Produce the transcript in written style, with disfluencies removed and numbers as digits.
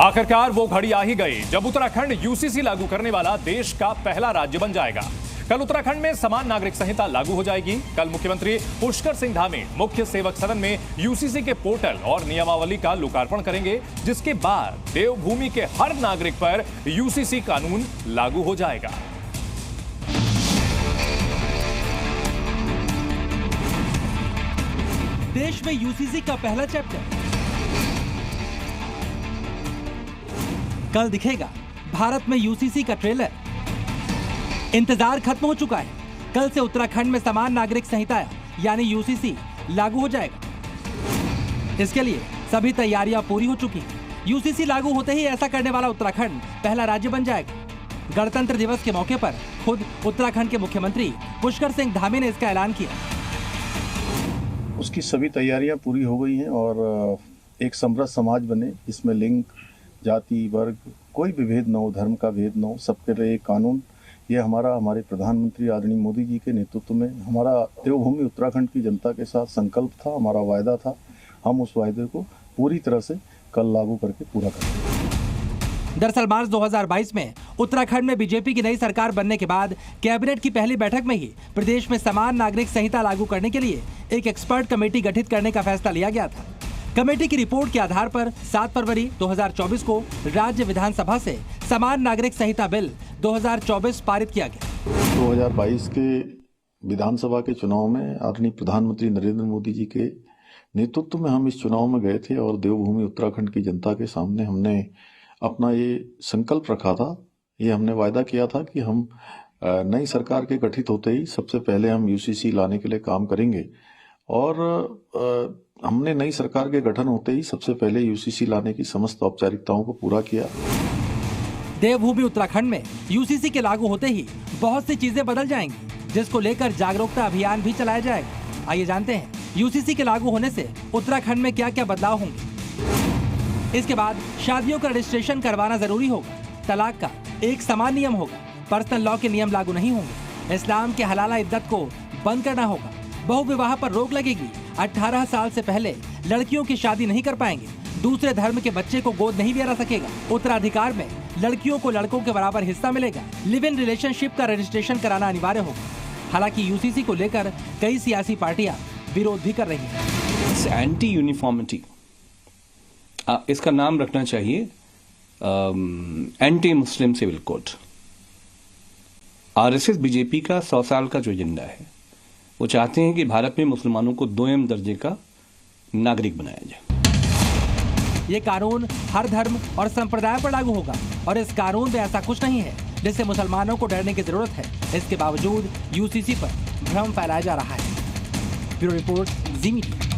आखिरकार वो घड़ी आ ही गई जब उत्तराखंड यूसीसी लागू करने वाला देश का पहला राज्य बन जाएगा। कल उत्तराखंड में समान नागरिक संहिता लागू हो जाएगी। कल मुख्यमंत्री पुष्कर सिंह धामी मुख्य सेवक सदन में यूसीसी के पोर्टल और नियमावली का लोकार्पण करेंगे, जिसके बाद देवभूमि के हर नागरिक पर यूसीसी कानून लागू हो जाएगा। देश में यूसीसी का पहला चैप्टर कल दिखेगा। भारत में यूसीसी का ट्रेलर। इंतजार खत्म हो चुका है। कल से उत्तराखंड में समान नागरिक संहिता यानी यूसीसी लागू हो जाएगा। इसके लिए सभी तैयारियां पूरी हो चुकी हैं। यूसीसी लागू होते ही ऐसा करने वाला उत्तराखंड पहला राज्य बन जाएगा। गणतंत्र दिवस के मौके पर खुद उत्तराखंड के मुख्यमंत्री पुष्कर सिंह धामी ने इसका ऐलान किया। उसकी सभी तैयारियां पूरी हो गई हैं और एक समृद्ध समाज बने, जिसमें लिंग, जाति, वर्ग, कोई भी भेद न हो, धर्म का भेद न हो, सबके लिए एक कानून। ये हमारे प्रधानमंत्री आदरणीय मोदी जी के नेतृत्व में हमारा देवभूमि उत्तराखंड की जनता के साथ संकल्प था, हमारा वायदा था। हम उस वायदे को पूरी तरह से कल लागू करके पूरा करेंगे। दरअसल मार्च 2022 में उत्तराखंड में बीजेपी की नई सरकार बनने के बाद कैबिनेट की पहली बैठक में ही प्रदेश में समान नागरिक संहिता लागू करने के लिए एक एक्सपर्ट कमेटी गठित करने का फैसला लिया गया था। कमेटी की रिपोर्ट के आधार पर 7 फरवरी 2024 को राज्य विधानसभा से समान नागरिक संहिता बिल 2024 पारित किया गया। 2022 के विधानसभा के चुनाव में आदरणीय प्रधानमंत्री नरेंद्र मोदी जी के नेतृत्व में हम इस चुनाव में गए थे और देवभूमि उत्तराखंड की जनता के सामने हमने अपना ये संकल्प रखा था, ये हमने वायदा किया था कि हम नई सरकार के गठित होते ही सबसे पहले हम यूसीसी लाने के लिए काम करेंगे। और हमने नई सरकार के गठन होते ही सबसे पहले यूसीसी लाने की समस्त औपचारिकताओं को पूरा किया। देवभूमि उत्तराखंड में यूसीसी के लागू होते ही बहुत सी चीजें बदल जाएंगी, जिसको लेकर जागरूकता अभियान भी चलाया जाएगा। आइए जानते हैं यूसीसी के लागू होने से उत्तराखंड में क्या क्या बदलाव होंगे। इसके बाद शादियों का रजिस्ट्रेशन करवाना जरूरी होगा। तलाक का एक समान नियम होगा। पर्सनल लॉ के नियम लागू नहीं होंगे। इस्लाम के हलाला इद्दत को बंद करना होगा। बहुविवाह पर रोक लगेगी। 18 साल से पहले लड़कियों की शादी नहीं कर पाएंगे। दूसरे धर्म के बच्चे को गोद नहीं दिया जा सकेगा। उत्तराधिकार में लड़कियों को लड़कों के बराबर हिस्सा मिलेगा। लिव इन रिलेशनशिप का रजिस्ट्रेशन कराना अनिवार्य होगा। हालांकि यूसीसी को लेकर कई सियासी पार्टियां विरोध भी कर रही हैं। एंटी यूनिफॉर्मिटी, इसका नाम रखना चाहिए anti Muslim civil code. RSS BJP का 100 साल का जो एजेंडा है, वो चाहते हैं कि भारत में मुसलमानों को 2M दर्जे का नागरिक बनाया जाए। ये कानून हर धर्म और संप्रदाय पर लागू होगा और इस कानून में ऐसा कुछ नहीं है जिससे मुसलमानों को डरने की जरूरत है। इसके बावजूद यूसीसी पर भ्रम फैलाया जा रहा है। ब्यूरो रिपोर्ट, जी मीडिया।